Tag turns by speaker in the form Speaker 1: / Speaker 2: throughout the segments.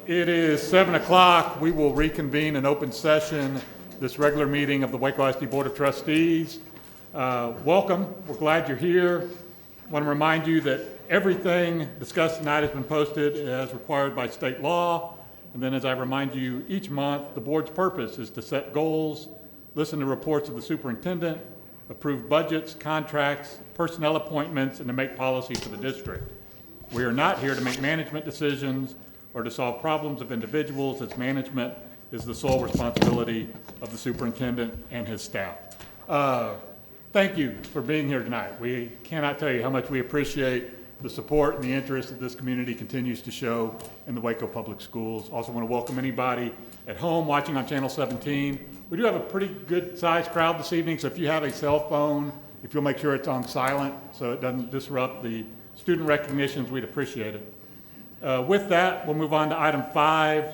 Speaker 1: It is 7 o'clock. We will reconvene in open session this regular meeting of the Waco ISD Board of Trustees. Welcome. We're glad you're here. I want to remind you that everything discussed tonight has been posted as required by state law. And then as I remind you each month, the board's purpose is to set goals, listen to reports of the superintendent, approve budgets, contracts, personnel appointments, and to make policy for the district. We are not here to make management decisions or to solve problems of individuals, as management is the sole responsibility of the superintendent and his staff. Thank you for being here tonight. We cannot tell you how much we appreciate the support and the interest that this community continues to show in the Waco Public Schools. Also want to welcome anybody at home watching on Channel 17. We do have a pretty good sized crowd this evening, so if you have a cell phone, if you'll make sure it's on silent so it doesn't disrupt the student recognitions, we'd appreciate it. With that, we'll move on to item 5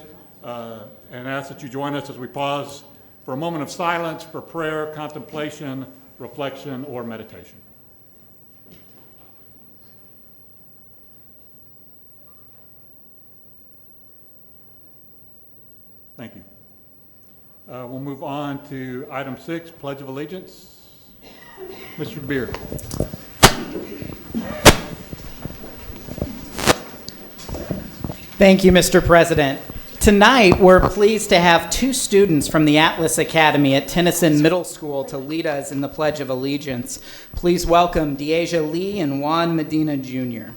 Speaker 1: and ask that you join us as we pause for a moment of silence for prayer, contemplation, reflection, or meditation. Thank you. We'll move on to item 6, Pledge of Allegiance. Mr. Beard.
Speaker 2: Thank you, Mr. President. Tonight, we're pleased to have 2 students from the Atlas Academy at Tennyson Middle School to lead us in the Pledge of Allegiance. Please welcome Deasia Lee and Juan Medina, Jr.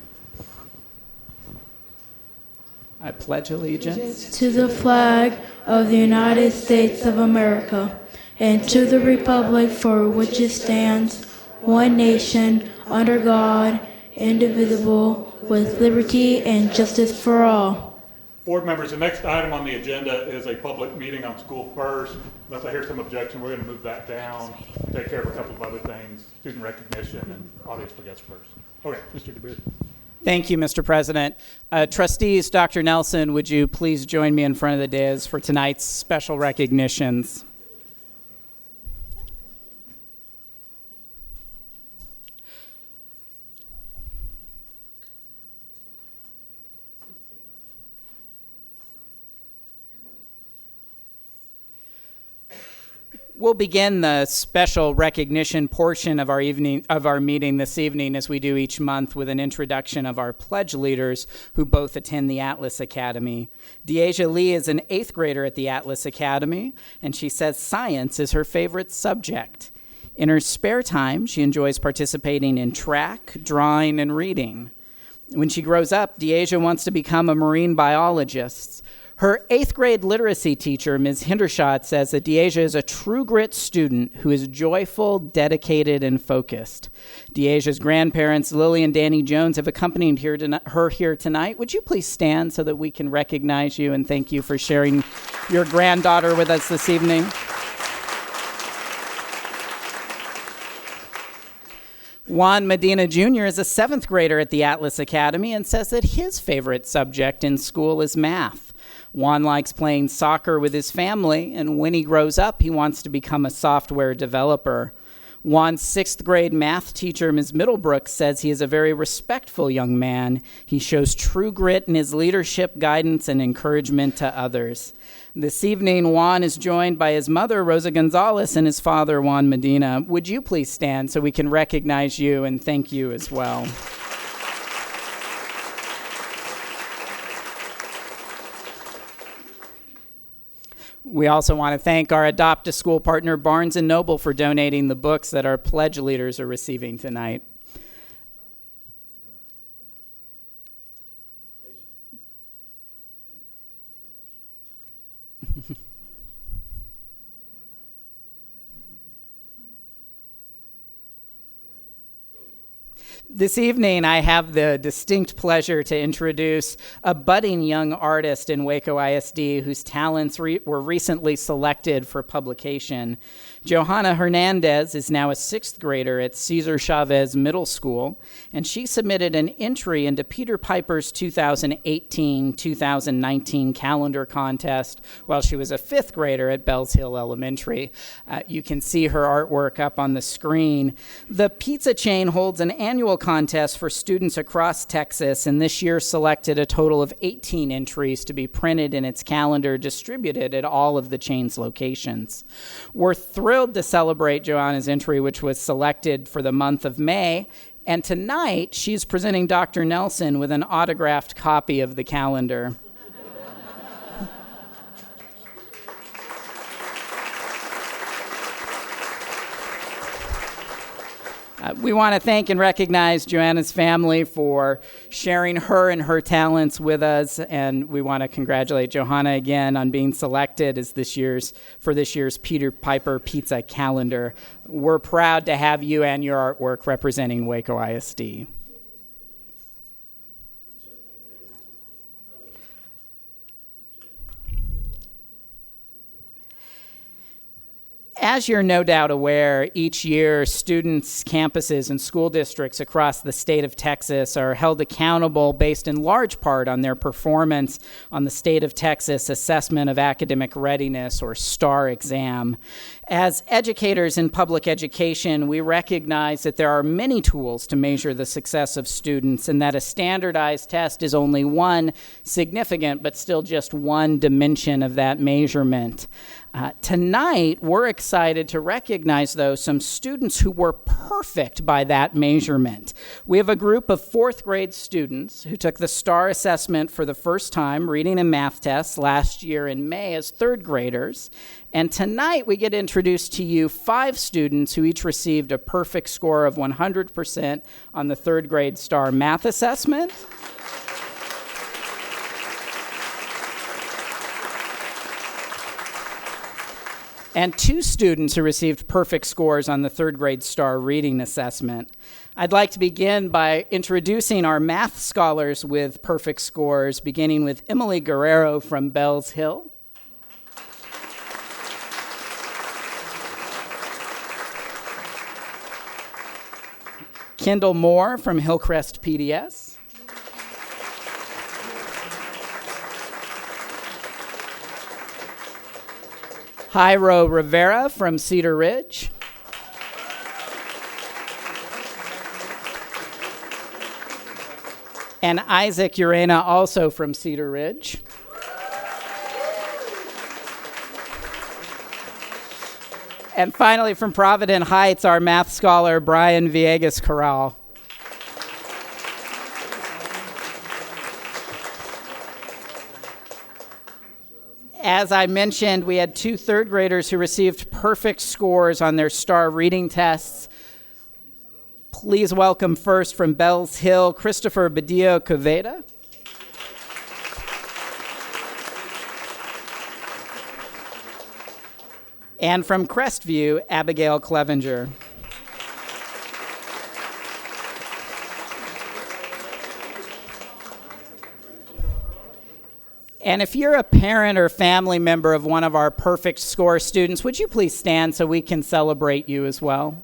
Speaker 2: I pledge allegiance
Speaker 3: to the flag of the United States of America and to the republic for which it stands, one nation, under God, indivisible, with liberty and justice for all.
Speaker 1: Board members, the next item on the agenda is a public meeting on School First. Unless I hear some objection, we're going to move that down, take care of a couple of other things, student recognition and audience for guests first. Okay, Mr. DeBeard.
Speaker 2: Thank you, Mr. President. Trustees, Dr. Nelson, would you please join me in front of the dais for tonight's special recognitions? We'll begin the special recognition portion of our meeting this evening, as we do each month, with an introduction of our pledge leaders who both attend the Atlas Academy. Deasia Lee is an 8th grader at the Atlas Academy, and she says science is her favorite subject. In her spare time, she enjoys participating in track, drawing, and reading. When she grows up, Deasia wants to become a marine biologist. Her 8th grade literacy teacher, Ms. Hindershot, says that Deasia is a true grit student who is joyful, dedicated, and focused. Deasia's grandparents, Lily and Danny Jones, have accompanied her here tonight. Would you please stand so that we can recognize you and thank you for sharing your granddaughter with us this evening? Juan Medina Jr. is a 7th grader at the Atlas Academy and says that his favorite subject in school is math. Juan likes playing soccer with his family, and when he grows up, he wants to become a software developer. Juan's 6th grade math teacher, Ms. Middlebrook, says he is a very respectful young man. He shows true grit in his leadership, guidance, and encouragement to others. This evening, Juan is joined by his mother, Rosa Gonzalez, and his father, Juan Medina. Would you please stand so we can recognize you and thank you as well? We also want to thank our Adopt-a-School partner, Barnes & Noble, for donating the books that our pledge leaders are receiving tonight. This evening, I have the distinct pleasure to introduce a budding young artist in Waco ISD whose talents were recently selected for publication. Johanna Hernandez is now a 6th grader at Cesar Chavez Middle School, and she submitted an entry into Peter Piper's 2018-2019 calendar contest while she was a 5th grader at Bells Hill Elementary. You can see her artwork up on the screen. The pizza chain holds an annual contest contest for students across Texas, and this year selected a total of 18 entries to be printed in its calendar, distributed at all of the chain's locations. We're thrilled to celebrate Joanna's entry, which was selected for the month of May, and tonight she's presenting Dr. Nelson with an autographed copy of the calendar. We want to thank and recognize Joanna's family for sharing her and her talents with us, and we want to congratulate Johanna again on being selected as this year's Peter Piper Pizza Calendar. We're proud to have you and your artwork representing Waco ISD. As you're no doubt aware, each year students, campuses, and school districts across the state of Texas are held accountable based in large part on their performance on the State of Texas Assessment of Academic Readiness, or STAR exam. As educators in public education, we recognize that there are many tools to measure the success of students, and that a standardized test is only one significant, but still just one dimension of that measurement. Tonight, we're excited to recognize, though, some students who were perfect by that measurement. We have a group of fourth grade students who took the STAR assessment for the first time, reading and math tests, last year in May as third graders. And tonight, we get introduced to you 5 students who each received a perfect score of 100% on the third grade STAR math assessment. And 2 students who received perfect scores on the third grade STAR reading assessment. I'd like to begin by introducing our math scholars with perfect scores, beginning with Emily Guerrero from Bells Hill. Kendall Moore from Hillcrest PDS. Jairo Rivera from Cedar Ridge. And Isaac Urena, also from Cedar Ridge. And finally, from Provident Heights, our math scholar, Brian Villegas Corral. As I mentioned, we had 2 third graders who received perfect scores on their STAR reading tests. Please welcome first from Bells Hill, Christopher Badillo Coveda. And from Crestview, Abigail Clevenger. And if you're a parent or family member of one of our perfect score students, would you please stand so we can celebrate you as well?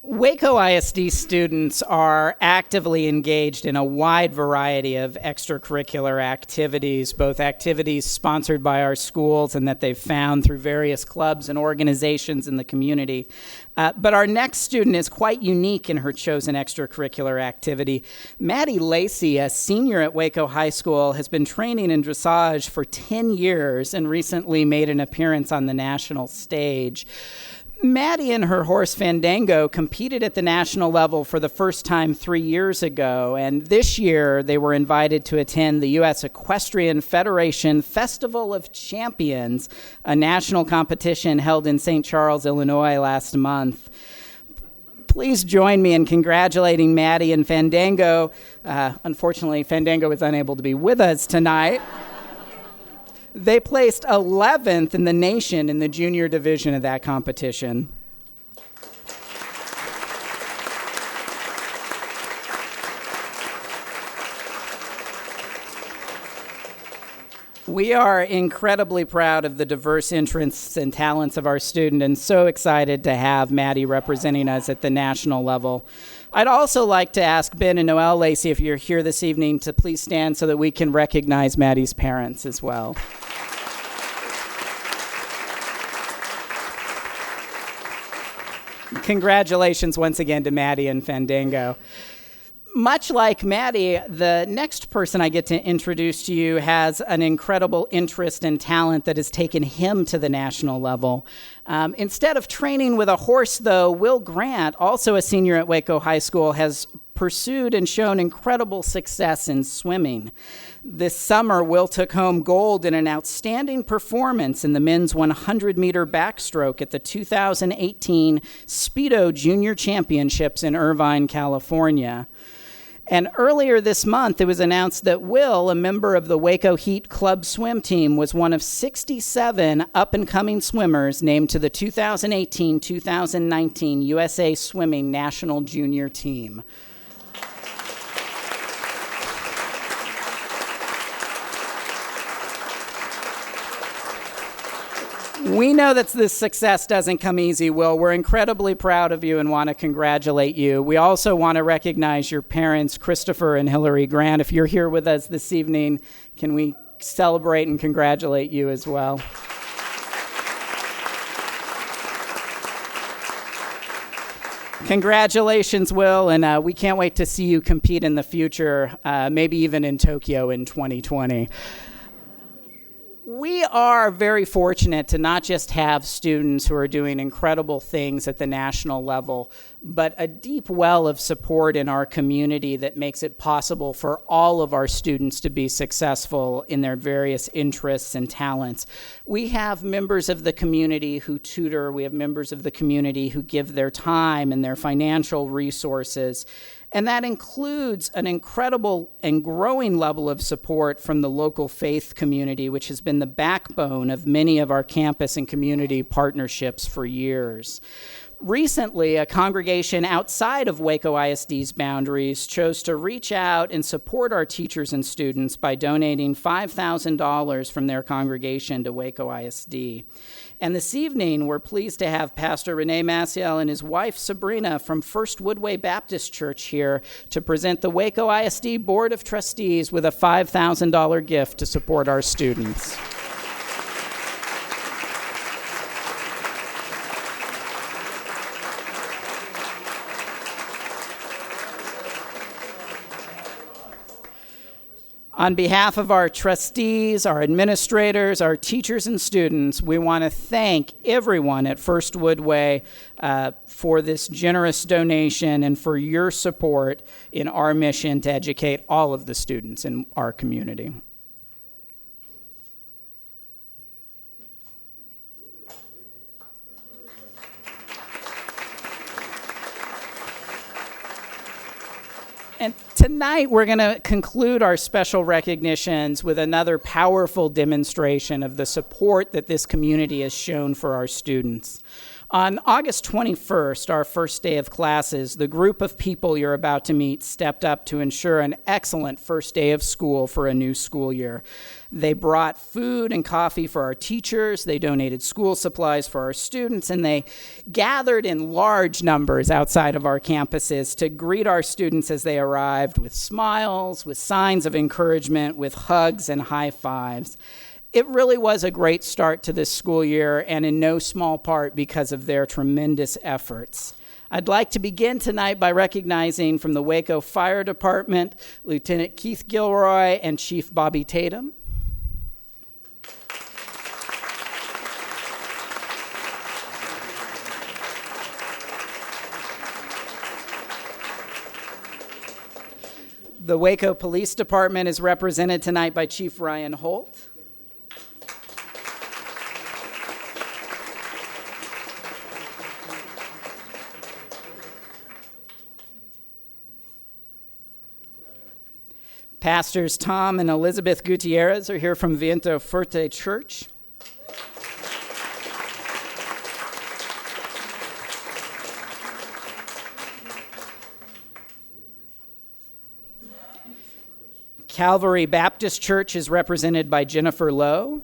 Speaker 2: Waco ISD students are actively engaged in a wide variety of extracurricular activities, both activities sponsored by our schools and that they've found through various clubs and organizations in the community. But our next student is quite unique in her chosen extracurricular activity. Maddie Lacey, a senior at Waco High School, has been training in dressage for 10 years and recently made an appearance on the national stage. Maddie and her horse Fandango competed at the national level for the first time 3 years ago, and this year they were invited to attend the U.S. Equestrian Federation Festival of Champions, a national competition held in St. Charles, Illinois last month. Please join me in congratulating Maddie and Fandango. Unfortunately, Fandango was unable to be with us tonight. They placed 11th in the nation in the junior division of that competition. We are incredibly proud of the diverse interests and talents of our student and so excited to have Maddie representing us at the national level. I'd also like to ask Ben and Noelle Lacey, if you're here this evening, to please stand so that we can recognize Maddie's parents as well. Congratulations once again to Maddie and Fandango. Much like Maddie, the next person I get to introduce to you has an incredible interest and talent that has taken him to the national level. Instead of training with a horse, though, Will Grant, also a senior at Waco High School, has pursued and shown incredible success in swimming. This summer, Will took home gold in an outstanding performance in the men's 100-meter backstroke at the 2018 Speedo Junior Championships in Irvine, California. And earlier this month, it was announced that Will, a member of the Waco Heat Club swim team, was one of 67 up-and-coming swimmers named to the 2018-2019 USA Swimming National Junior Team. We know that this success doesn't come easy, Will. We're incredibly proud of you and want to congratulate you. We also want to recognize your parents, Christopher and Hillary Grant. If you're here with us this evening, can we celebrate and congratulate you as well? Congratulations, Will, and we can't wait to see you compete in the future, maybe even in Tokyo in 2020. We are very fortunate to not just have students who are doing incredible things at the national level, but a deep well of support in our community that makes it possible for all of our students to be successful in their various interests and talents. We have members of the community who tutor. We have members of the community who give their time and their financial resources. And that includes an incredible and growing level of support from the local faith community, which has been the backbone of many of our campus and community partnerships for years. Recently, a congregation outside of Waco ISD's boundaries chose to reach out and support our teachers and students by donating $5,000 from their congregation to Waco ISD. And this evening, we're pleased to have Pastor Rene Maciel and his wife, Sabrina, from First Woodway Baptist Church here to present the Waco ISD Board of Trustees with a $5,000 gift to support our students. On behalf of our trustees, our administrators, our teachers and students, we want to thank everyone at First Woodway for this generous donation and for your support in our mission to educate all of the students in our community. And tonight, we're going to conclude our special recognitions with another powerful demonstration of the support that this community has shown for our students. On August 21st, our first day of classes, the group of people you're about to meet stepped up to ensure an excellent first day of school for a new school year. They brought food and coffee for our teachers, they donated school supplies for our students, and they gathered in large numbers outside of our campuses to greet our students as they arrived with smiles, with signs of encouragement, with hugs and high fives. It really was a great start to this school year, and in no small part because of their tremendous efforts. I'd like to begin tonight by recognizing from the Waco Fire Department, Lieutenant Keith Gilroy and Chief Bobby Tatum. The Waco Police Department is represented tonight by Chief Ryan Holt. Pastors Tom and Elizabeth Gutierrez are here from Viento Fuerte Church. Calvary Baptist Church is represented by Jennifer Lowe.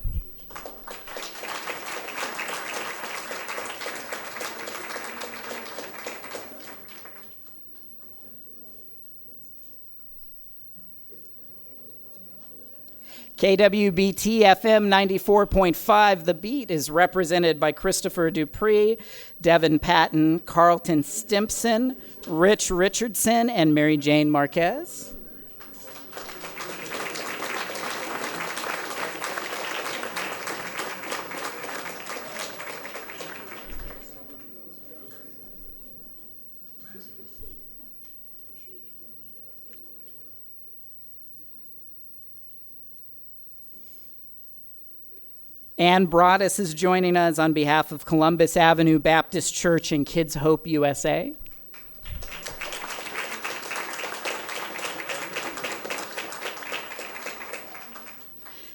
Speaker 2: KWBT FM 94.5, The Beat, is represented by Christopher Dupree, Devin Patton, Carlton Stimpson, Rich Richardson, and Mary Jane Marquez. Ann Broaddus is joining us on behalf of Columbus Avenue Baptist Church and Kids Hope USA.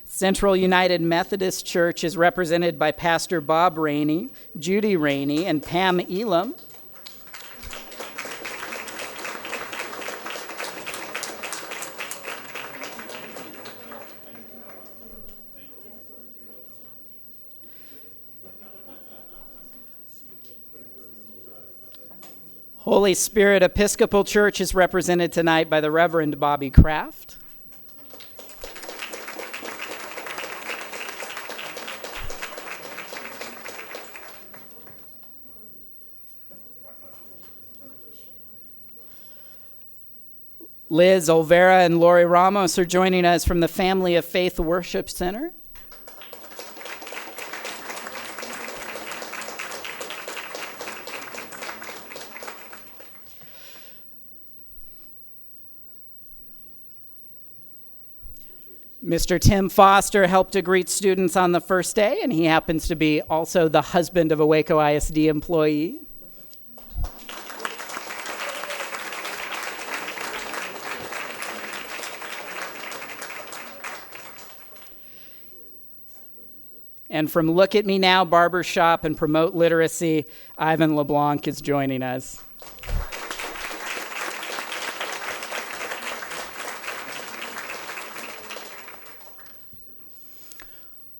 Speaker 2: Central United Methodist Church is represented by Pastor Bob Rainey, Judy Rainey, and Pam Elam. Holy Spirit Episcopal Church is represented tonight by the Reverend Bobby Kraft. Liz Olvera and Lori Ramos are joining us from the Family of Faith Worship Center. Mr. Tim Foster helped to greet students on the first day, and he happens to be also the husband of a Waco ISD employee. And from Look at Me Now Barbershop and Promote Literacy, Ivan LeBlanc is joining us.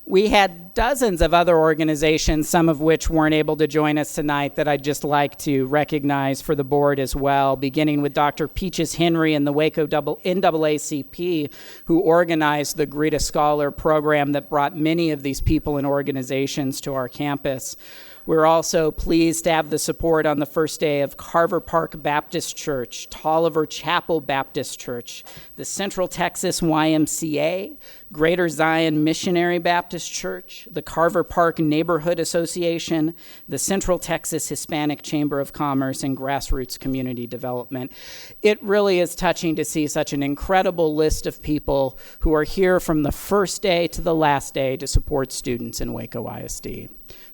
Speaker 2: We had dozens of other organizations, some of which weren't able to join us tonight, that I'd just like to recognize for the board as well, beginning with Dr. Peaches Henry and the Waco NAACP, who organized the Greet a Scholar program that brought many of these people and organizations to our campus. We're also pleased to have the support on the first day of Carver Park Baptist Church, Tolliver Chapel Baptist Church, the Central Texas YMCA, Greater Zion Missionary Baptist Church, the Carver Park Neighborhood Association, the Central Texas Hispanic Chamber of Commerce, and Grassroots Community Development. It really is touching to see such an incredible list of people who are here from the first day to the last day to support students in Waco ISD.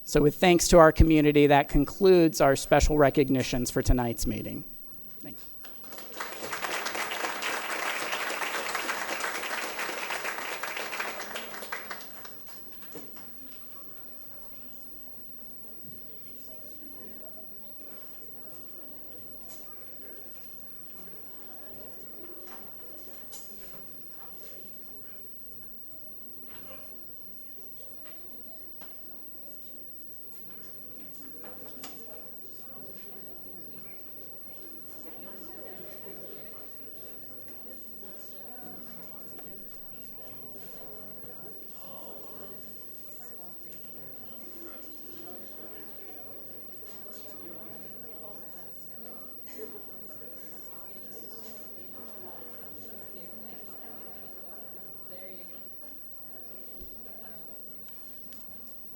Speaker 2: So with thanks to our community, that concludes our special recognitions for tonight's meeting. Thanks.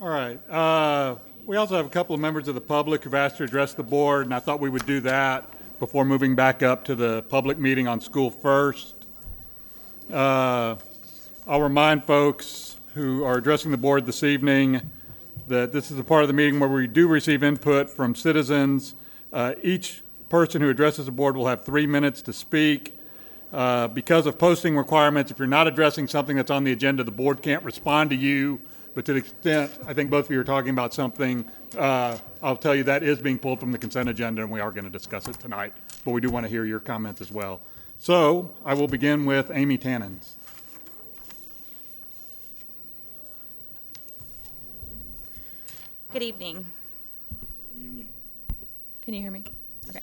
Speaker 1: All right. We also have a couple of members of the public who've asked to address the board, and I thought we would do that before moving back up to the public meeting on School First. I'll remind folks who are addressing the board this evening that this is a part of the meeting where we do receive input from citizens. Each person who addresses the board will have 3 minutes to speak. Because of posting requirements, if you're not addressing something that's on the agenda, the board can't respond to you. But to the extent, I think both of you are talking about something, I'll tell you that is being pulled from the consent agenda, and we are going to discuss it tonight. But we do want to hear your comments as well. So I will begin with Amy Tannins.
Speaker 4: Good evening. Can you hear me? Okay.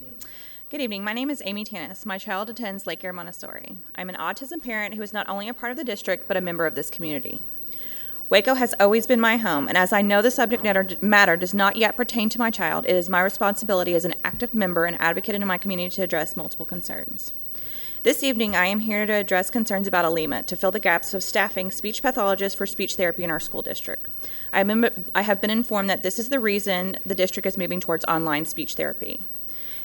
Speaker 4: Good evening. My name is Amy Tanis. My child attends Lake Air Montessori. I'm an autism parent who is not only a part of the district, but a member of this community. Waco has always been my home, and as I know the subject matter does not yet pertain to my child, it is my responsibility as an active member and advocate in my community to address multiple concerns. This evening, I am here to address concerns about ALIMA to fill the gaps of staffing speech pathologists for speech therapy in our school district. I have been informed that this is the reason the district is moving towards online speech therapy.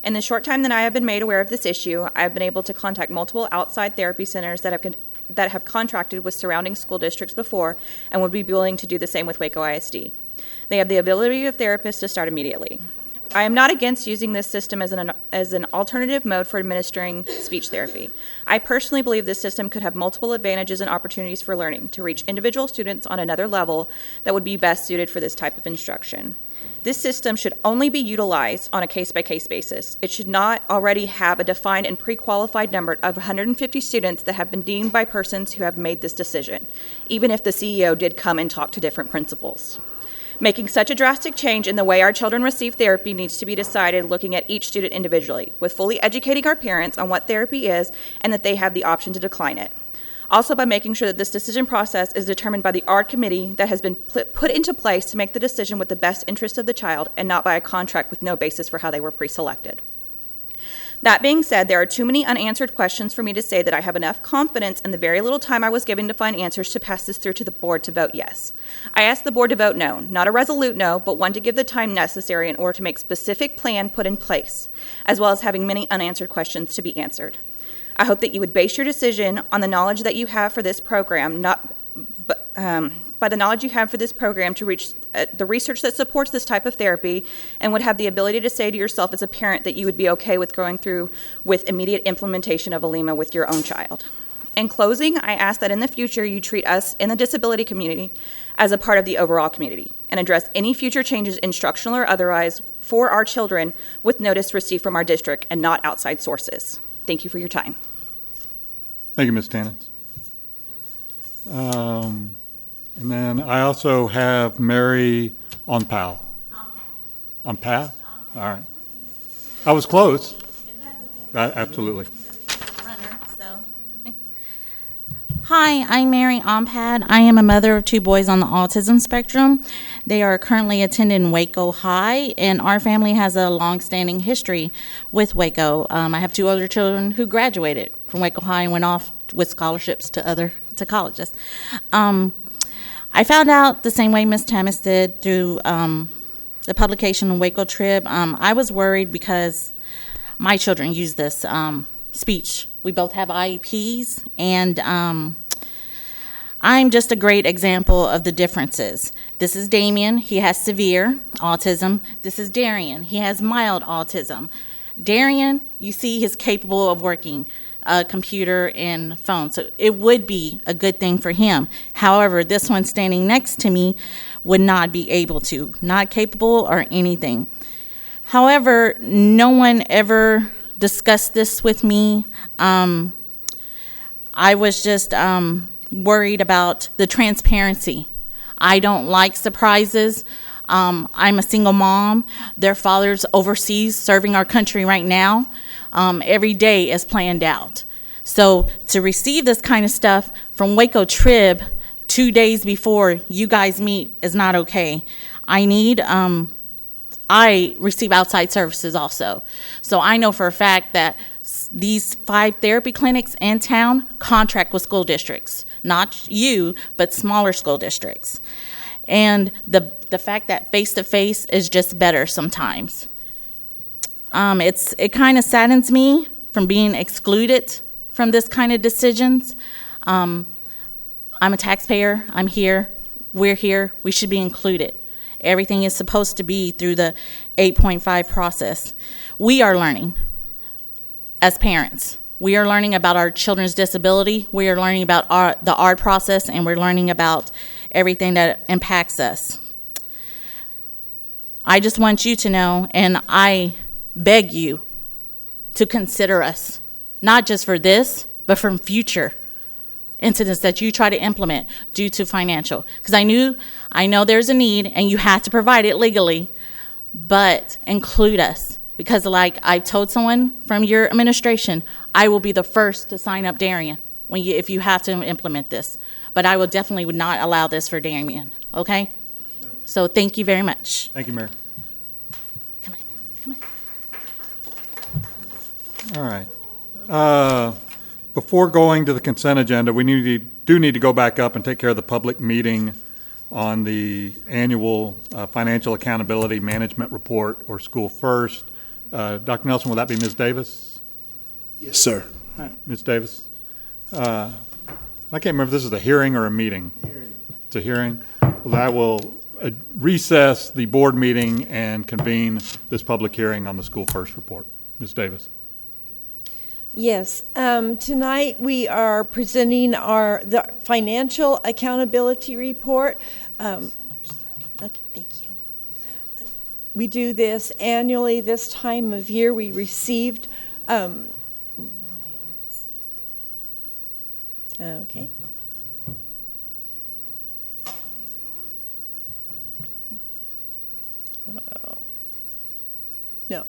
Speaker 4: In the short time that I have been made aware of this issue, I have been able to contact multiple outside therapy centers that have contracted with surrounding school districts before and would be willing to do the same with Waco ISD. They have the ability of therapists to start immediately. I am not against using this system as an alternative mode for administering speech therapy. I personally believe this system could have multiple advantages and opportunities for learning to reach individual students on another level that would be best suited for this type of instruction. This system should only be utilized on a case-by-case basis. It should not already have a defined and pre-qualified number of 150 students that have been deemed by persons who have made this decision, even if the CEO did come and talk to different principals. Making such a drastic change in the way our children receive therapy needs to be decided looking at each student individually, with fully educating our parents on what therapy is and that they have the option to decline it. Also by making sure that this decision process is determined by the ARD committee that has been put into place to make the decision with the best interest of the child and not by a contract with no basis for how they were pre-selected. That being said, there are too many unanswered questions for me to say that I have enough confidence in the very little time I was given to find answers to pass this through to the board to vote yes. I asked the board to vote no, not a resolute no, but one to give the time necessary in order to make specific plan put in place, as well as having many unanswered questions to be answered. I hope that you would base your decision on the knowledge that you have for this program, by the knowledge you have for this program to reach the research that supports this type of therapy, and would have the ability to say to yourself as a parent that you would be okay with going through with immediate implementation of ALIMA with your own child. In closing, I ask that in the future you treat us in the disability community as a part of the overall community and address any future changes, instructional or otherwise, for our children with notice received from our district and not outside sources. Thank you for your time.
Speaker 1: Thank you, Ms. Tannins. And then I also have Mary Onpal. Onpal? All right. I was close. Absolutely.
Speaker 5: Runner, so. Hi, I'm Mary Ompad. I am a mother of two boys on the autism spectrum. They are currently attending Waco High, and our family has a long-standing history with Waco. I have two older children who graduated from Waco High and went off with scholarships to colleges. I found out the same way Ms. Tamis did through the publication of Waco Trib. I was worried because my children use this speech. We both have IEPs, and I'm just a great example of the differences. This is Damien. He has severe autism. This is Darian. He has mild autism. Darian, you see, he's capable of working a computer and phone, so it would be a good thing for him. However, this one standing next to me would not be able to, not capable or anything. However, no one ever discussed this with me. I was just worried about the transparency. I don't like surprises. I'm a single mom. Their father's overseas serving our country right now. Every day is planned out. So to receive this kind of stuff from Waco Trib 2 days before you guys meet is not okay. I receive outside services also. So I know for a fact that these 5 therapy clinics in town contract with school districts, not you, but smaller school districts. And the fact that face-to-face is just better sometimes. It kind of saddens me from being excluded from this kind of decisions. I'm a taxpayer. I'm here. We're here. We should be included. Everything is supposed to be through the 8.5 process. We are learning as parents. We are learning about our children's disability. We are learning about the art process, and we're learning about everything that impacts us. I just want you to know, and I beg you to consider us, not just for this, but from future incidents that you try to implement due to financial. Because I know there's a need, and you have to provide it legally, but include us. Because like I told someone from your administration, I will be the first to sign up Darian if you have to implement this. But I will definitely would not allow this for Darian, okay? So thank you very much.
Speaker 1: Thank you, Mayor.
Speaker 5: Come on.
Speaker 1: All right. Before going to the consent agenda, we do need to go back up and take care of the public meeting on the annual financial accountability management report, or School First. Dr. Nelson, will that be Ms. Davis?
Speaker 6: Yes, sir.
Speaker 1: All right, Ms. Davis. I can't remember if this is a hearing or a meeting. It's a hearing. Well, I will recess the board meeting and convene this public hearing on the School First report. Ms. Davis.
Speaker 7: Yes, tonight we are presenting the financial accountability report. Okay, thank you. We do this annually. This time of year we received, okay. No.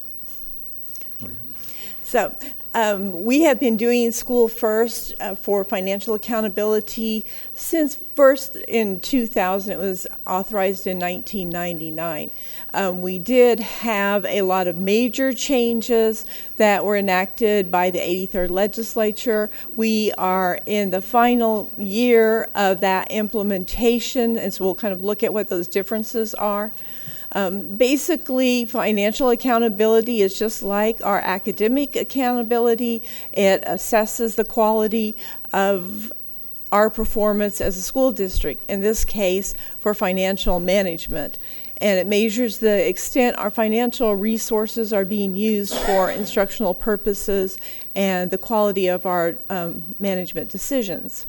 Speaker 7: So we have been doing School First for financial accountability since first in 2000. It was authorized in 1999. We did have a lot of major changes that were enacted by the 83rd legislature. We are in the final year of that implementation, and so we'll kind of look at what those differences are. Basically, financial accountability is just like our academic accountability. It assesses the quality of our performance as a school district, in this case, for financial management. And it measures the extent our financial resources are being used for instructional purposes and the quality of our management decisions.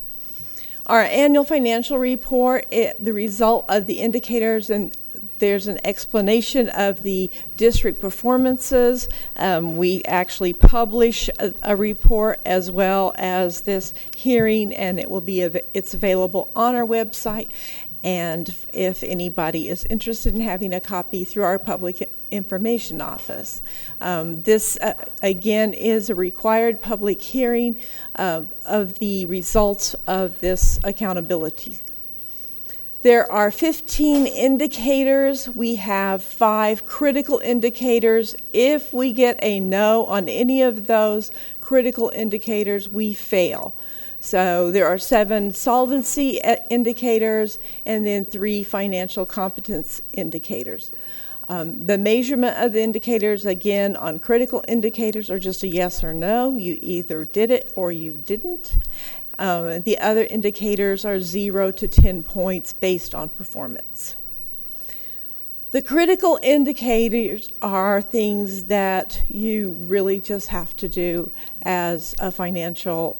Speaker 7: Our annual financial report, the result of the indicators, and there's an explanation of the district performances. We actually publish a report as well as this hearing, and it's available on our website. And if anybody is interested in having a copy, through our public information office. This, again, is a required public hearing of the results of this accountability. There are 15 indicators. We have 5 critical indicators. If we get a no on any of those critical indicators, we fail. So there are 7 solvency indicators and then 3 financial competence indicators. The measurement of the indicators, again, on critical indicators are just a yes or no. You either did it or you didn't. The other indicators are 0 to 10 points based on performance. The critical indicators are things that you really just have to do as a financial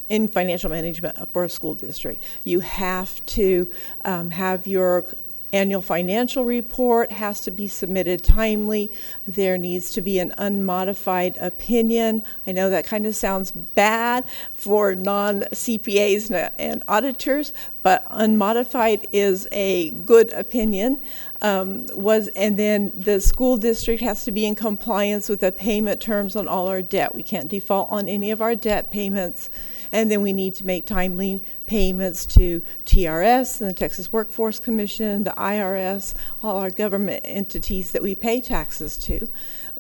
Speaker 7: in financial management for a school district. You have to have your annual financial report has to be submitted timely. There needs to be an unmodified opinion. I know that kind of sounds bad for non-CPAs and auditors, but unmodified is a good opinion. And then the school district has to be in compliance with the payment terms on all our debt. We can't default on any of our debt payments. And then we need to make timely payments to TRS and the Texas Workforce Commission, the IRS, all our government entities that we pay taxes to.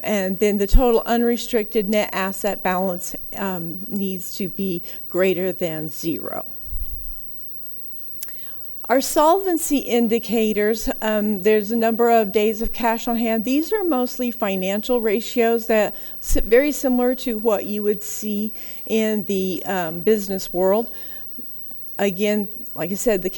Speaker 7: And then the total unrestricted net asset balance needs to be greater than 0. Our solvency indicators, there's a number of days of cash on hand. These are mostly financial ratios that very similar to what you would see in the business world. Again, Like I said, the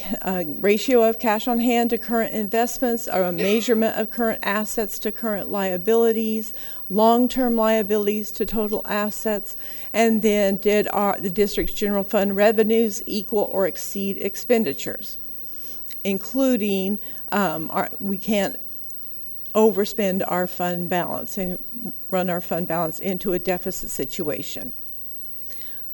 Speaker 7: ratio of cash on hand to current investments are a measurement of current assets to current liabilities, long-term liabilities to total assets, and then did the district's general fund revenues equal or exceed expenditures, including we can't overspend our fund balance and run our fund balance into a deficit situation.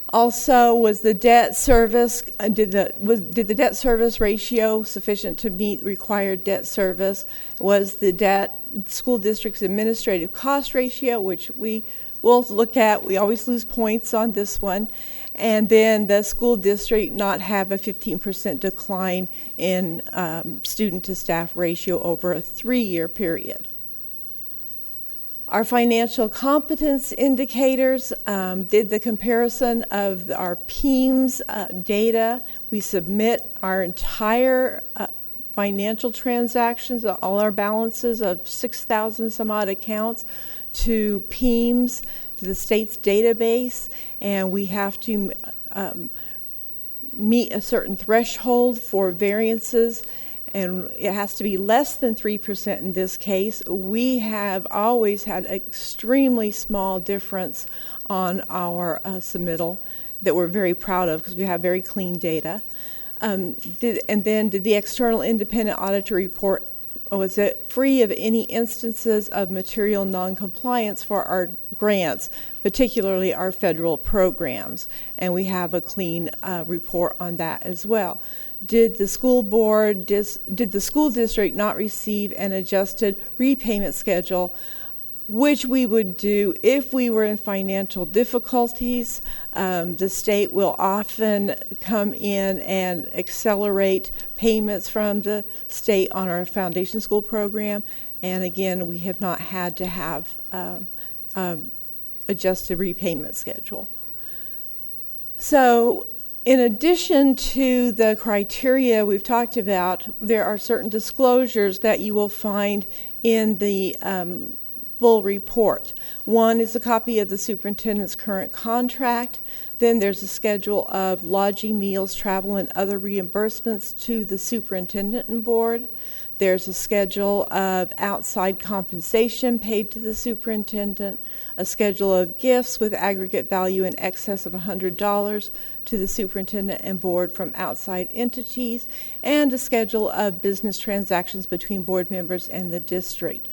Speaker 7: Also, was the debt service did the debt service ratio sufficient to meet required debt service? Was the debt school district's administrative cost ratio, which we will look at, we always lose points on this one, and then the school district not have a 15% decline in student to staff ratio over a 3-year period. Our financial competence indicators did the comparison of our PEMS data. We submit our entire financial transactions, all our balances of 6,000 some odd accounts to PEMS, to the state's database, and we have to meet a certain threshold for variances, and it has to be less than 3% in this case. We have always had extremely small difference on our submittal that we're very proud of because we have very clean data. Did the external independent auditor report, was it free of any instances of material noncompliance for our grants, particularly our federal programs? And we have a clean report on that as well. Did the school board, did the school district not receive an adjusted repayment schedule, which we would do if we were in financial difficulties? The state will often come in and accelerate payments from the state on our foundation school program. And again, we have not had to have adjusted repayment schedule. So in addition to the criteria we've talked about, there are certain disclosures that you will find in the full report. One is a copy of the superintendent's current contract. Then there's a schedule of lodging, meals, travel, and other reimbursements to the superintendent and board. There's a schedule of outside compensation paid to the superintendent, a schedule of gifts with aggregate value in excess of $100 to the superintendent and board from outside entities, and a schedule of business transactions between board members and the district.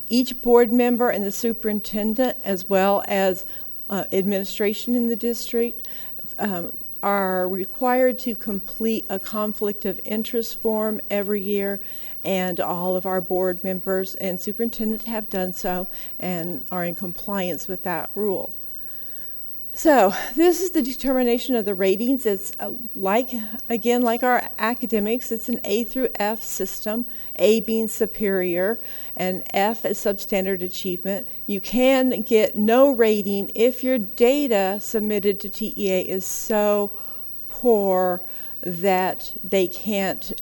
Speaker 7: Each board member and the superintendent, as well as administration in the district, are required to complete a conflict of interest form every year, and all of our board members and superintendent have done so and are in compliance with that rule. So this is the determination of the ratings. It's like our academics, it's an A through F system, A being superior and F is substandard achievement. You can get no rating if your data submitted to TEA is so poor that they can't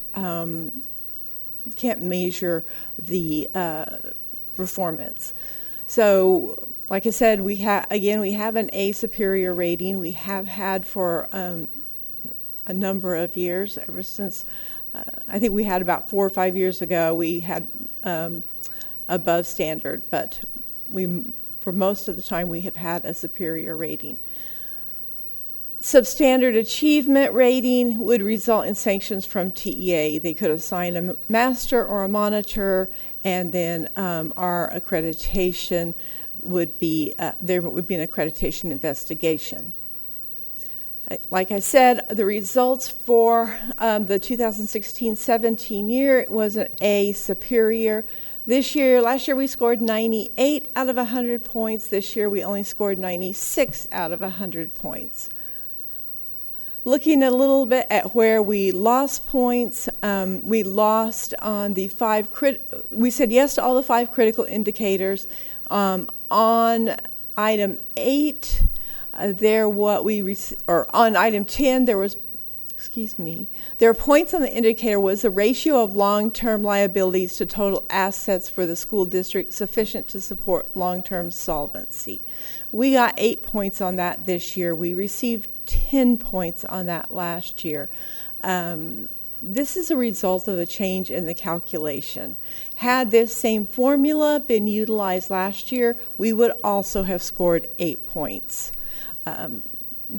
Speaker 7: measure the performance. So like I said, we have an A superior rating. We have had for a number of years, ever since, I think we had about 4 or 5 years ago, we had above standard, but for most of the time we have had a superior rating. Substandard achievement rating would result in sanctions from TEA. They could assign a master or a monitor, and then our accreditation would be, there would be an accreditation investigation. Like I said, the results for the 2016-17 year was an A superior. Last year we scored 98 out of 100 points. This year we only scored 96 out of 100 points. Looking a little bit at where we lost points, we lost on the we said yes to all the 5 critical indicators. On item 8, on item 10, there are points on the indicator was the ratio of long-term liabilities to total assets for the school district sufficient to support long-term solvency. We got 8 points on that this year. We received 10 points on that last year. This is a result of a change in the calculation. Had this same formula been utilized last year, we would also have scored 8 points.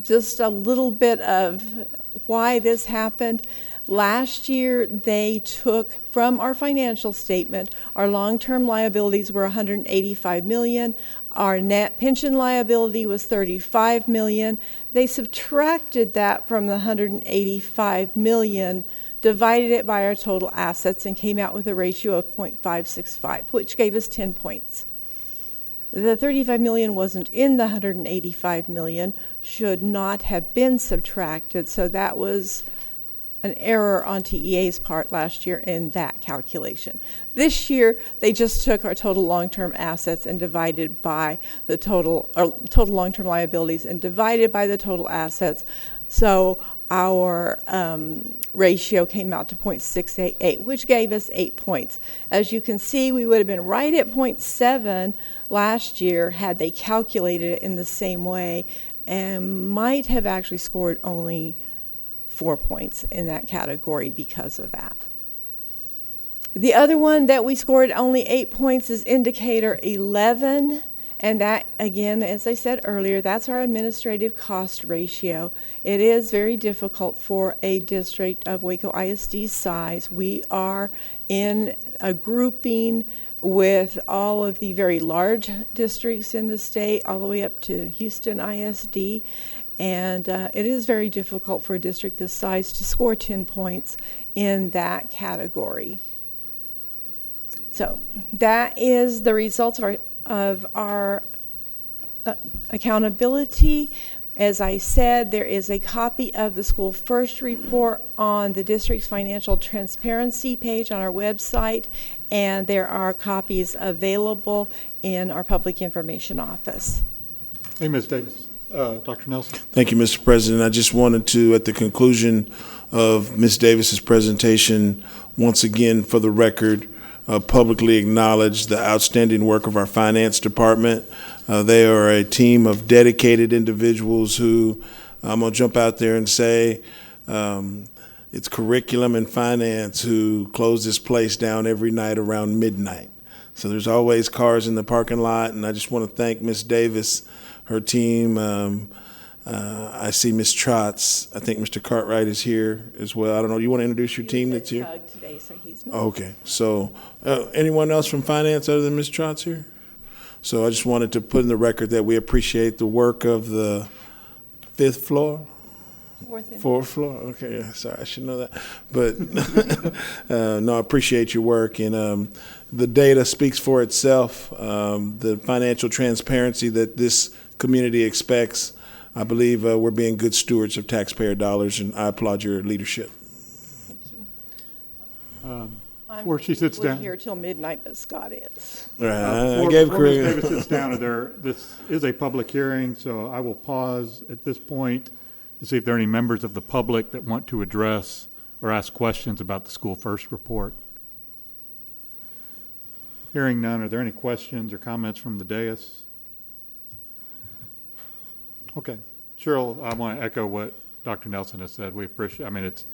Speaker 7: Just a little bit of why this happened. Last year, they took from our financial statement, our long-term liabilities were $185 million. Our net pension liability was $35 million. They subtracted that from the $185 million, divided it by our total assets, and came out with a ratio of 0.565, which gave us 10 points. The $35 million wasn't in the $185 million, should not have been subtracted, so that was an error on TEA's part last year in that calculation. This year, they just took our total long-term assets and divided by the total long-term liabilities and divided by the total assets. So our ratio came out to 0.688, which gave us 8 points. As you can see, we would have been right at 0.7 last year had they calculated it in the same way, and might have actually scored only 4 points in that category because of that. The other one that we scored only 8 points is indicator 11. And that, again, as I said earlier, that's our administrative cost ratio. It is very difficult for a district of Waco ISD's size. We are in a grouping with all of the very large districts in the state, all the way up to Houston ISD. And it is very difficult for a district this size to score 10 points in that category. So that is the results of our accountability. As I said, there is a copy of the School First report on the district's financial transparency page on our website, and there are copies available in our public information office.
Speaker 1: Hey, Ms. Davis. Dr. Nelson.
Speaker 6: Thank you, Mr. President. I just wanted to, at the conclusion of Ms. Davis's presentation, once again, for the record, publicly acknowledge the outstanding work of our finance department. They are a team of dedicated individuals who, I'm going to jump out there and say, it's curriculum and finance who close this place down every night around midnight. So there's always cars in the parking lot, and I just want to thank Ms. Davis, her team. I see Ms. Trotz. I think Mr. Cartwright is here as well. I don't know. You want to introduce your team that's here?
Speaker 7: Today, so he's not.
Speaker 6: Okay. So anyone else from finance other than Ms. Trotz here? So I just wanted to put in the record that we appreciate the work of the fifth floor. Fourth floor. Okay. Sorry, I should know that. But no, I appreciate your work, and the data speaks for itself. The financial transparency that this community expects. I believe we're being good stewards of taxpayer dollars, and I applaud your leadership.
Speaker 1: Before she sits down.
Speaker 7: We're here till midnight, but Scott is.
Speaker 6: I gave
Speaker 1: before Ms. Davis sits down, this is a public hearing, so I will pause at this point to see if there are any members of the public that want to address or ask questions about the School First report. Hearing none, are there any questions or comments from the dais? Okay. Cheryl, I want to echo what Dr. Nelson has said. We appreciate, it's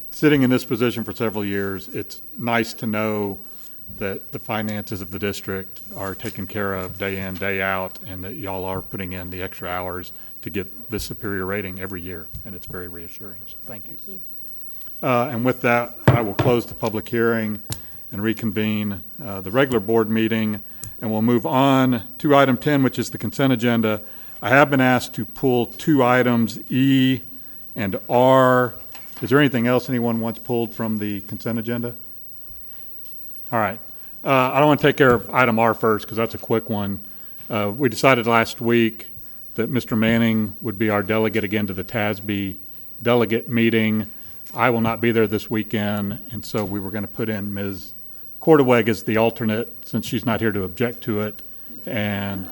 Speaker 1: sitting in this position for several years. It's nice to know that the finances of the district are taken care of day in, day out, and that y'all are putting in the extra hours to get this superior rating every year, and it's very reassuring. So thank you.
Speaker 5: Thank you.
Speaker 1: And with that, I will close the public hearing and reconvene the regular board meeting, and we'll move on to item 10, which is the consent agenda. I have been asked to pull 2 items, E and R. Is there anything else anyone wants pulled from the consent agenda? All right. I don't want to take care of item R first because that's a quick one. We decided last week that Mr. Manning would be our delegate again to the TASB delegate meeting. I will not be there this weekend, and so we were going to put in Ms. Cordaweg as the alternate since she's not here to object to it. And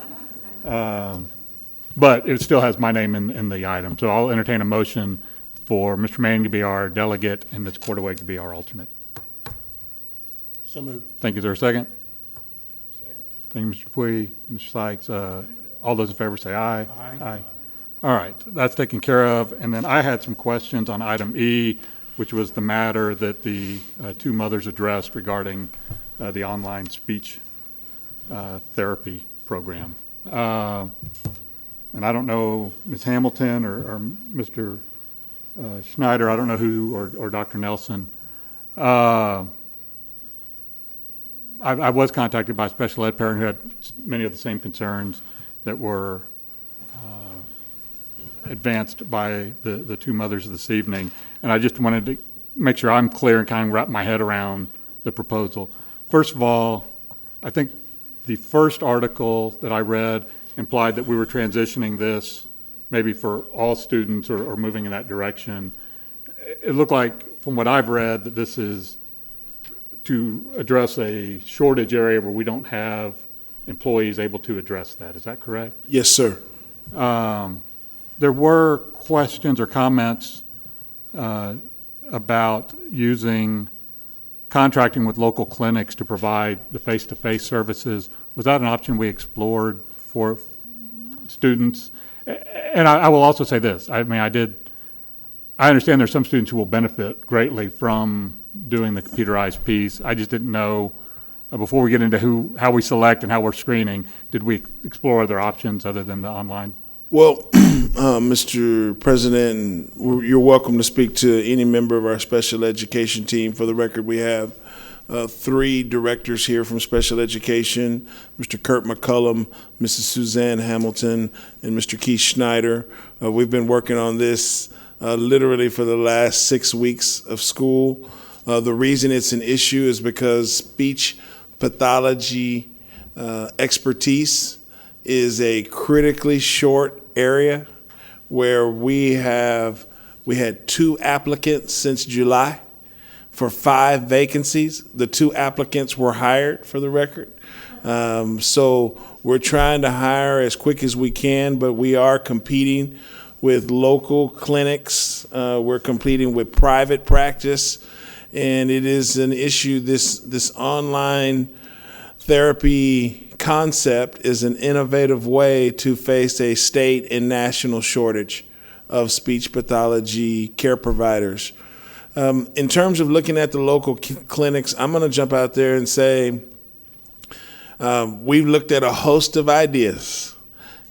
Speaker 1: but it still has my name in the item. So I'll entertain a motion for Mr. Manning to be our delegate and Ms. Cordaweg to be our alternate.
Speaker 6: So moved.
Speaker 1: Thank you. Is there a second? Second. Thank you, Mr. Puy, Mr. Sykes. All those in favor say aye. Aye. Aye. All right, that's taken care of. And then I had some questions on item E, which was the matter that the two mothers addressed regarding the online speech therapy program. And I don't know, Ms. Hamilton or Mr. Schneider, I don't know who, or Dr. Nelson. I was contacted by a special ed parent who had many of the same concerns that were advanced by the two mothers this evening. And I just wanted to make sure I'm clear and kind of wrap my head around the proposal. First of all, I think the first article that I read implied that we were transitioning this maybe for all students or moving in that direction. It looked like, from what I've read, that this is to address a shortage area where we don't have employees able to address that. Is that correct?
Speaker 6: Yes, sir.
Speaker 1: There were questions or comments about contracting with local clinics to provide the face-to-face services. Was that an option we explored for students? And I will also say this. I mean, I understand there's some students who will benefit greatly from doing the computerized piece. I just didn't know, before we get into how we select and how we're screening, did we explore other options other than the online?
Speaker 6: Well, Mr. President, you're welcome to speak to any member of our special education team. For the record, we have 3 directors here from special education, Mr. Kurt McCullum, Mrs. Suzanne Hamilton, and Mr. Keith Schneider. We've been working on this literally for the last 6 weeks of school. The reason it's an issue is because speech pathology expertise is a critically short area where we had 2 applicants since July for 5 vacancies. The 2 applicants were hired, for the record. So we're trying to hire as quick as we can, but we are competing with local clinics. We're competing with private practice, and it is an issue. This online therapy concept is an innovative way to face a state and national shortage of speech pathology care providers. In terms of looking at the local clinics, I'm going to jump out there and say we've looked at a host of ideas,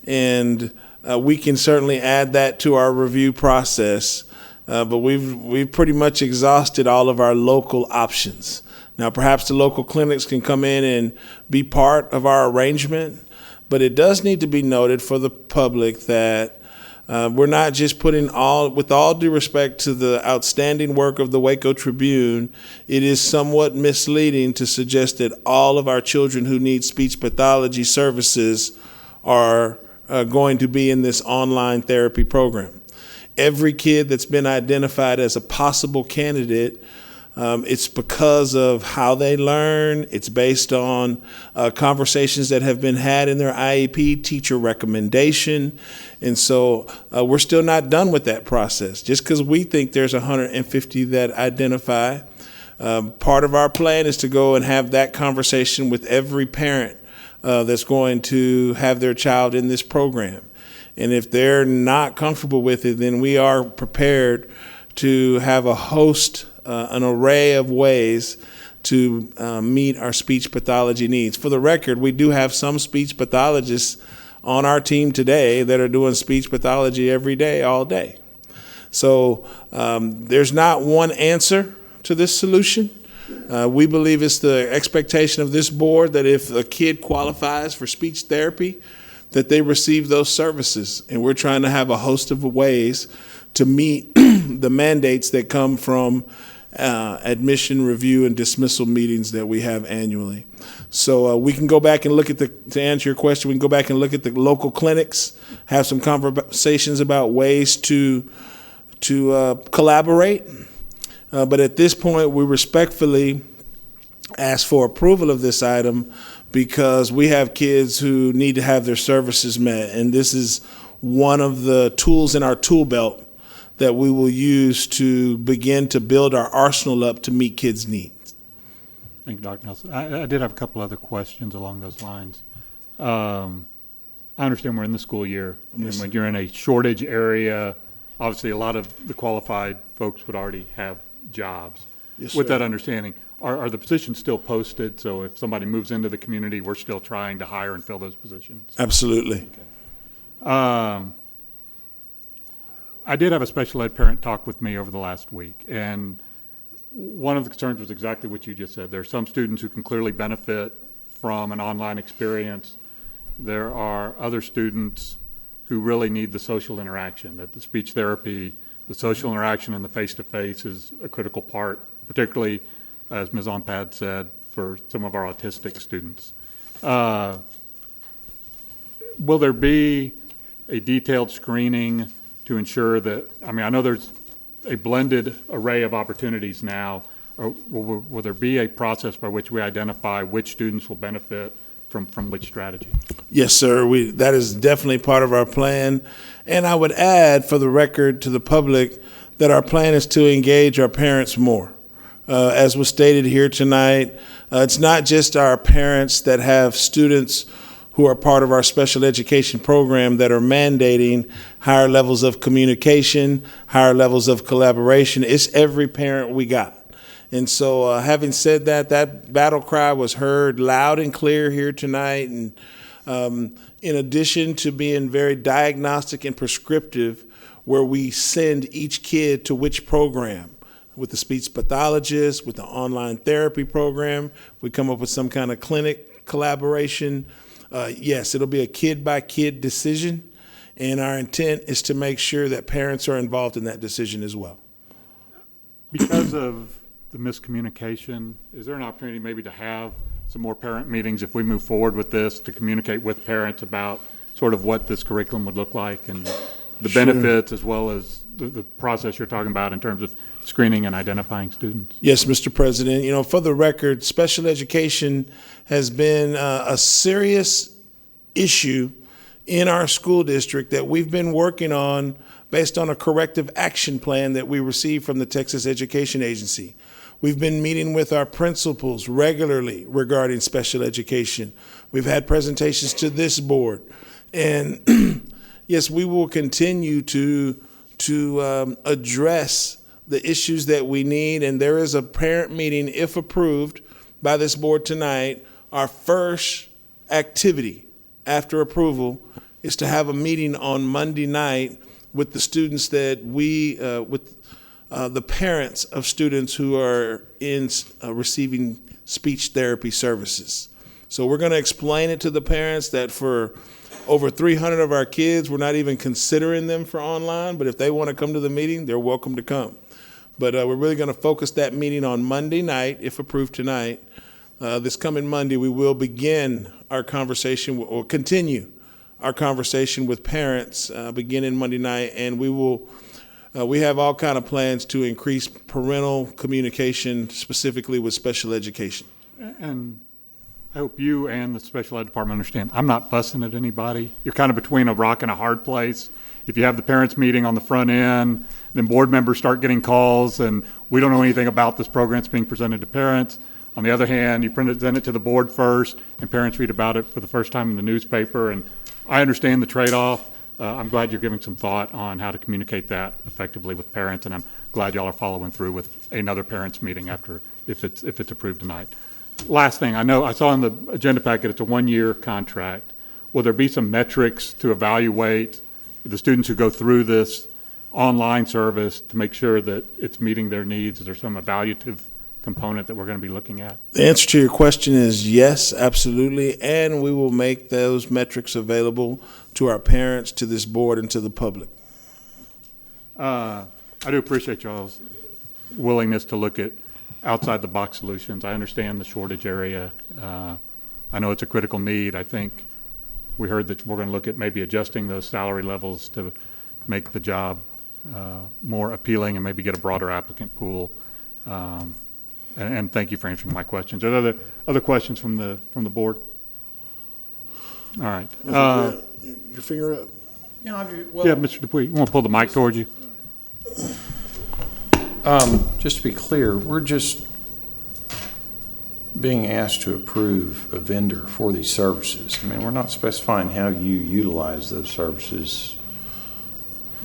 Speaker 6: and we can certainly add that to our review process, but we've pretty much exhausted all of our local options. Now, perhaps the local clinics can come in and be part of our arrangement, but it does need to be noted for the public that we're not just with all due respect to the outstanding work of the Waco Tribune, it is somewhat misleading to suggest that all of our children who need speech pathology services are going to be in this online therapy program. Every kid that's been identified as a possible candidate, it's because of how they learn. It's based on conversations that have been had in their IEP, teacher recommendation. And so we're still not done with that process. Just because we think there's 150 that identify, part of our plan is to go and have that conversation with every parent that's going to have their child in this program. And if they're not comfortable with it, then we are prepared to have a host, an array of ways to meet our speech pathology needs. For the record, we do have some speech pathologists on our team today that are doing speech pathology every day, all day. So there's not one answer to this solution. We believe it's the expectation of this board that if a kid qualifies for speech therapy, that they receive those services. And we're trying to have a host of ways to meet the mandates that come from admission review and dismissal meetings that we have annually. So we can go back and look at to answer your question, we can go back and look at the local clinics, have some conversations about ways to collaborate. But at this point, we respectfully ask for approval of this item because we have kids who need to have their services met. And this is one of the tools in our tool belt that we will use to begin to build our arsenal up to meet kids' needs.
Speaker 1: Thank you, Dr. Nelson. I did have a couple other questions along those lines. I understand we're in the school year, and when you're in a shortage area, obviously a lot of the qualified folks would already have jobs.
Speaker 6: Yes,
Speaker 1: With
Speaker 6: sir.
Speaker 1: that understanding, are the positions still posted? So if somebody moves into the community, we're still trying to hire and fill those positions?
Speaker 6: Absolutely.
Speaker 1: I did have a special ed parent talk with me over the last week, and one of the concerns was exactly what you just said. There are some students who can clearly benefit from an online experience. There are other students who really need the social interaction, that the speech therapy, the social interaction and the face-to-face is a critical part, particularly, as Ms. Onpad said, for some of our autistic students. Will there be a detailed screening to ensure that, I mean, I know there's a blended array of opportunities now. Or will there be a process by which we identify which students will benefit from which strategy?
Speaker 6: Yes, sir. That is definitely part of our plan. And I would add, for the record, to the public, that our plan is to engage our parents more. As was stated here tonight, it's not just our parents that have students who are part of our special education program that are mandating higher levels of communication, higher levels of collaboration. It's every parent we got. And so having said that, that battle cry was heard loud and clear here tonight. And in addition to being very diagnostic and prescriptive, where we send each kid to which program, with the speech pathologist, with the online therapy program, we come up with some kind of clinic collaboration. Yes, it'll be a kid-by-kid decision, and our intent is to make sure that parents are involved in that decision as well.
Speaker 1: Because of the miscommunication, is there an opportunity maybe to have some more parent meetings if we move forward with this, to communicate with parents about sort of what this curriculum would look like and the benefits as well as the process you're talking about in terms of screening and identifying students?
Speaker 6: Yes, Mr. President. You know, for the record, special education has been a serious issue in our school district that we've been working on based on a corrective action plan that we received from the Texas Education Agency. We've been meeting with our principals regularly regarding special education. We've had presentations to this board. And yes, we will continue to address the issues that we need. And there is a parent meeting, if approved by this board tonight. Our first activity after approval is to have a meeting on Monday night with the students that the parents of students who are in receiving speech therapy services. So we're going to explain it to the parents that for over 300 of our kids, we're not even considering them for online, but if they want to come to the meeting, they're welcome to come. But we're really going to focus that meeting on Monday night, if approved tonight. This coming Monday, we will begin our conversation, or continue our conversation with parents beginning Monday night, and we have all kind of plans to increase parental communication, specifically with special education.
Speaker 1: And I hope you and the special ed department understand, I'm not fussing at anybody. You're kind of between a rock and a hard place. If you have the parents meeting on the front end, then board members start getting calls and we don't know anything about this program that's being presented to parents. On the other hand, you present it to the board first and parents read about it for the first time in the newspaper. And I understand the trade-off. I'm glad you're giving some thought on how to communicate that effectively with parents, and I'm glad y'all are following through with another parents meeting after, if it's approved tonight. Last thing, I saw in the agenda packet, it's a 1-year contract. Will there be some metrics to evaluate the students who go through this online service to make sure that it's meeting their needs? Is there some evaluative component that we're going to be looking at?
Speaker 6: The answer to your question is yes, absolutely, and we will make those metrics available to our parents, to this board, and to the public.
Speaker 1: I do appreciate y'all's willingness to look at outside the box solutions. I understand the shortage area. I know it's a critical need. I think we heard that we're going to look at maybe adjusting those salary levels to make the job more appealing and maybe get a broader applicant pool. And thank you for answering my questions. Are there other questions from the board? All right.
Speaker 6: Your finger up.
Speaker 1: Yeah, Mr. Dupuy, you want to pull the mic towards you?
Speaker 8: Just to be clear, we're just being asked to approve a vendor for these services, I mean, we're not specifying how you utilize those services.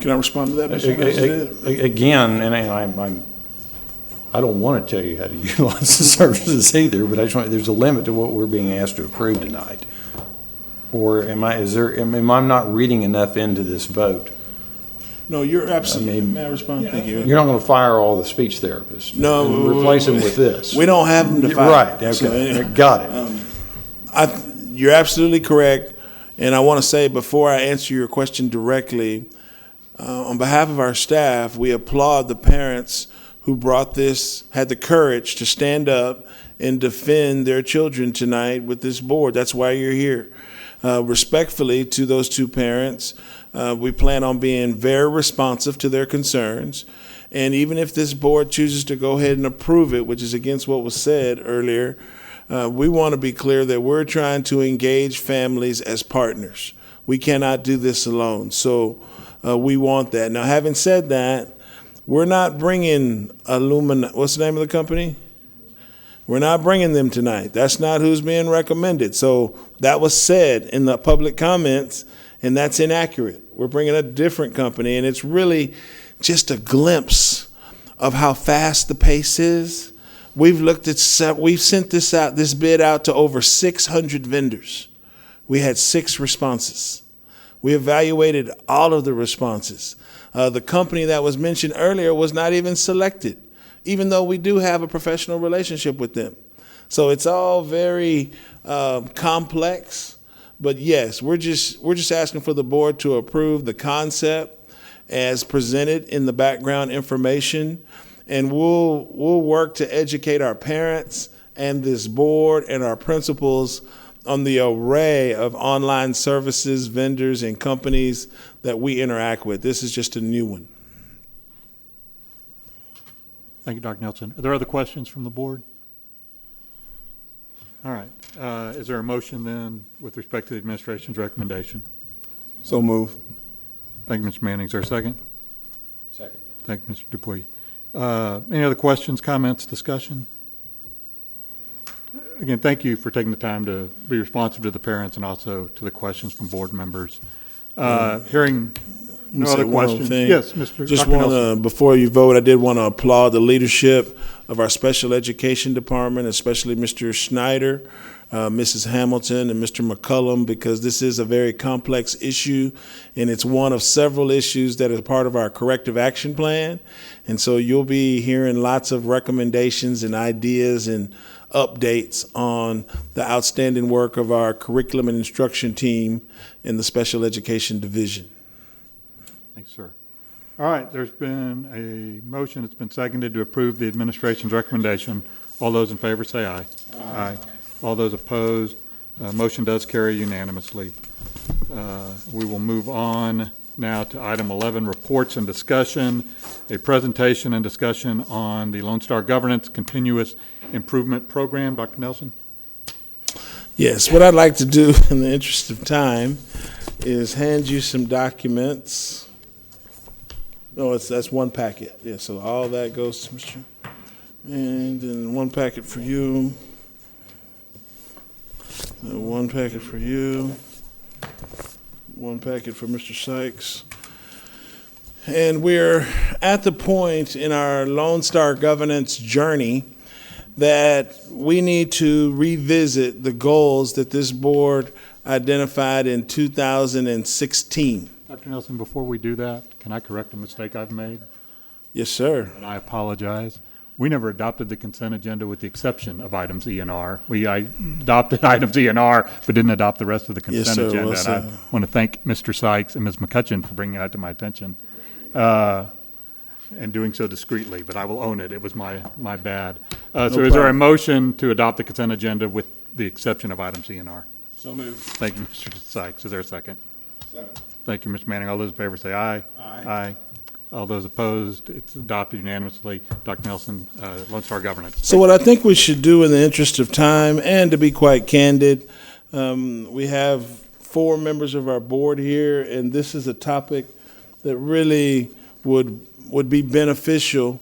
Speaker 6: Can I respond to that, Mr. President?
Speaker 8: Again, and I don't want to tell you how to utilize the services either, but there's a limit to what we're being asked to approve tonight. Or am I not reading enough into this vote?
Speaker 6: No, you're absolutely, may I respond? Thank you.
Speaker 8: You're not going to fire all the speech therapists.
Speaker 6: No.
Speaker 8: And replace them with this.
Speaker 6: We don't have them to fire.
Speaker 8: Right, okay,
Speaker 6: So,
Speaker 8: got it.
Speaker 6: You're absolutely correct, and I want to say before I answer your question directly, on behalf of our staff, we applaud the parents who brought this, had the courage to stand up and defend their children tonight with this board. That's why you're here. Respectfully to those two parents, we plan on being very responsive to their concerns. And even if this board chooses to go ahead and approve it, which is against what was said earlier, we want to be clear that we're trying to engage families as partners. We cannot do this alone. So we want that. Now, having said that, we're not bringing what's the name of the company? We're not bringing them tonight. That's not who's being recommended. So that was said in the public comments, and that's inaccurate. We're bringing a different company, and it's really just a glimpse of how fast the pace is. We've sent this bid out to over 600 vendors. We had 6 responses. We evaluated all of the responses. The company that was mentioned earlier was not even selected, even though we do have a professional relationship with them. So it's all very complex. But yes, we're just asking for the board to approve the concept as presented in the background information, and we'll work to educate our parents and this board and our principals on the array of online services, vendors, and companies that we interact with. This is just a new one.
Speaker 1: Thank you, Dr. Nelson. Are there other questions from the board? All right. Is there a motion then with respect to the administration's recommendation?
Speaker 9: So move.
Speaker 1: Thank you, Mr. Manning. Is there a second?
Speaker 8: Second.
Speaker 1: Thank you, Mr. Dupuy. Any other questions, comments, discussion? Again, thank you for taking the time to be responsive to the parents and also to the questions from board members. Hearing no other questions. Yes, Mr.
Speaker 6: Just
Speaker 1: Dr.
Speaker 6: want to, before you vote, I did want to applaud the leadership of our special education department, especially Mr. Schneider, Mrs. Hamilton, and Mr. McCullum, because this is a very complex issue, and it's one of several issues that is part of our corrective action plan. And so you'll be hearing lots of recommendations and ideas and updates on the outstanding work of our curriculum and instruction team in the special education division.
Speaker 1: Thanks, sir. All right, there's been a motion. It's been seconded to approve the administration's recommendation. All those in favor say aye. Aye. All those opposed, motion does carry unanimously. We will move on now to item 11, reports and discussion, a presentation and discussion on the Lone Star Governance Continuous Improvement Program. Dr. Nelson?
Speaker 6: Yes, what I'd like to do in the interest of time is hand you some documents. No, that's one packet. Yeah, so all that goes to Mr. And then one packet for you. One packet for you. One packet for Mr. Sykes. And we're at the point in our Lone Star governance journey that we need to revisit the goals that this board identified in 2016.
Speaker 1: Dr. Nelson, before we do that, can I correct a mistake I've made?
Speaker 6: Yes, sir.
Speaker 1: And I apologize. We never adopted the consent agenda with the exception of items E and R. I adopted items E and R, but didn't adopt the rest of the consent agenda.
Speaker 6: Well,
Speaker 1: and I want to thank Mr. Sykes and Ms. McCutcheon for bringing that to my attention and doing so discreetly, but I will own it. It was my bad. So is there a motion to adopt the consent agenda with the exception of items E and R?
Speaker 9: So moved.
Speaker 1: Thank you, Mr. Sykes. Is there a second?
Speaker 9: Second.
Speaker 1: Thank you, Mr. Manning. All those in favor say aye.
Speaker 9: Aye.
Speaker 1: Aye. All those opposed, it's adopted unanimously. Dr. Nelson, Lone Star Governance.
Speaker 6: So what I think we should do in the interest of time, and to be quite candid, we have 4 members of our board here, and this is a topic that really would be beneficial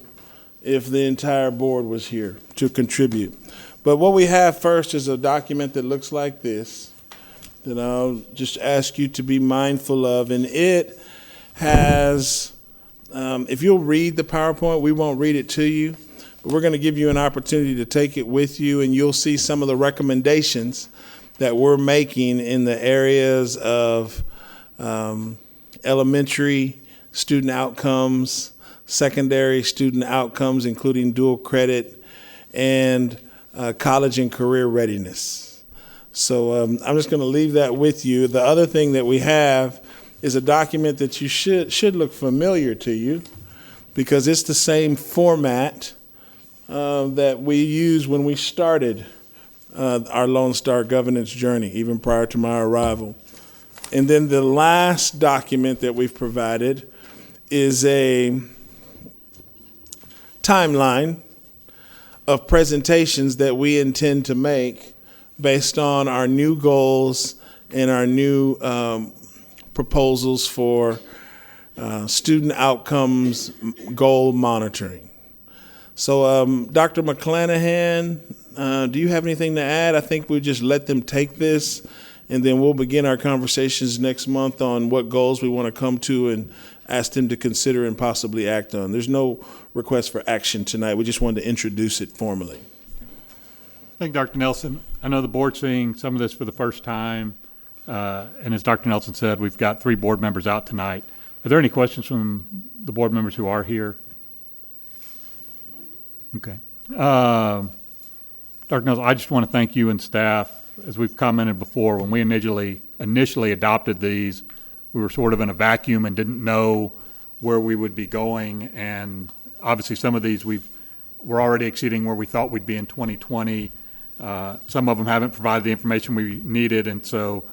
Speaker 6: if the entire board was here to contribute. But what we have first is a document that looks like this, that I'll just ask you to be mindful of. And it has, if you'll read the PowerPoint, we won't read it to you, but we're going to give you an opportunity to take it with you, and you'll see some of the recommendations that we're making in the areas of elementary student outcomes, secondary student outcomes, including dual credit, and college and career readiness. So I'm just going to leave that with you. The other thing that we have is a document that you should look familiar to you, because it's the same format that we used when we started our Lone Star governance journey, even prior to my arrival. And then the last document that we've provided is a timeline of presentations that we intend to make based on our new goals and our new proposals for student outcomes goal monitoring. So Dr. McClanahan, do you have anything to add? I think we just let them take this, and then we'll begin our conversations next month on what goals we want to come to and ask them to consider and possibly act on. There's no request for action tonight. We just wanted to introduce it formally.
Speaker 1: Thank you, Dr. Nelson. I know the board's seeing some of this for the first time, and as Dr. Nelson said, we've got 3 board members out tonight. Are there any questions from the board members who are here? Okay. Dr. Nelson, I just want to thank you and staff. As we've commented before, when we initially adopted these, we were sort of in a vacuum and didn't know where we would be going. And obviously some of these we're already exceeding where we thought we'd be in 2020. Some of them haven't provided the information we needed. And so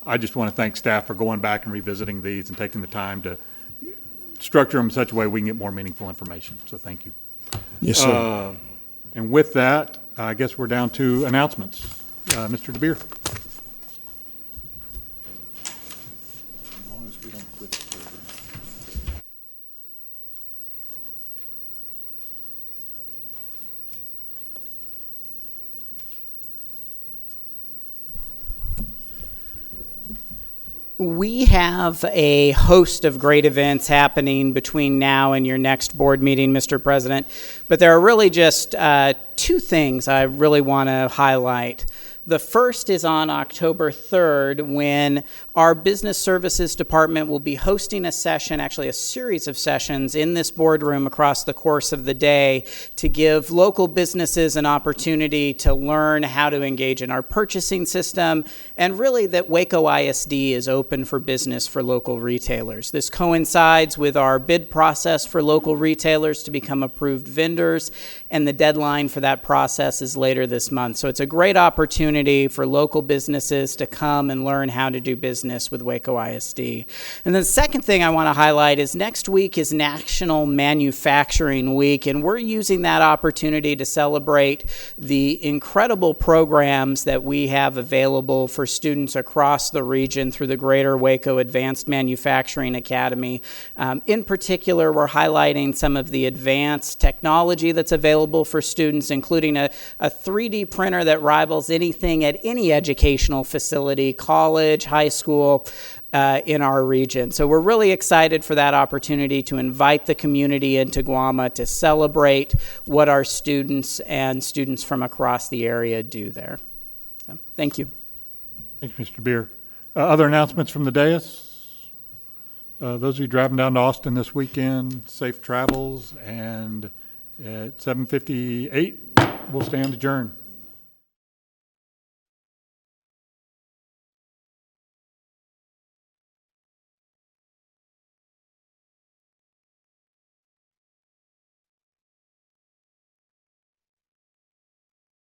Speaker 1: I just want to thank staff for going back and revisiting these and taking the time to structure them in such a way we can get more meaningful information. So thank you.
Speaker 6: Yes, sir.
Speaker 1: And with that, I guess we're down to announcements. Mr. DeBeer.
Speaker 2: We have a host of great events happening between now and your next board meeting, Mr. President, but there are really just 2 things I really want to highlight. The first is on October 3rd, when our Business Services Department will be hosting a session, actually a series of sessions in this boardroom across the course of the day, to give local businesses an opportunity to learn how to engage in our purchasing system, and really that Waco ISD is open for business for local retailers. This coincides with our bid process for local retailers to become approved vendors, and the deadline for that process is later this month. So it's a great opportunity for local businesses to come and learn how to do business with Waco ISD. And the second thing I want to highlight is next week is National Manufacturing Week, and we're using that opportunity to celebrate the incredible programs that we have available for students across the region through the Greater Waco Advanced Manufacturing Academy. In particular, we're highlighting some of the advanced technology that's available for students, including a 3D printer that rivals anything at any educational facility, college, high school, in our region. So we're really excited for that opportunity to invite the community into Guama to celebrate what our students and students from across the area do there. So thank you.
Speaker 1: Thanks, Mr. Beer. Other announcements from the dais? Those of you driving down to Austin this weekend, safe travels, and at 7:58, we'll stand adjourned.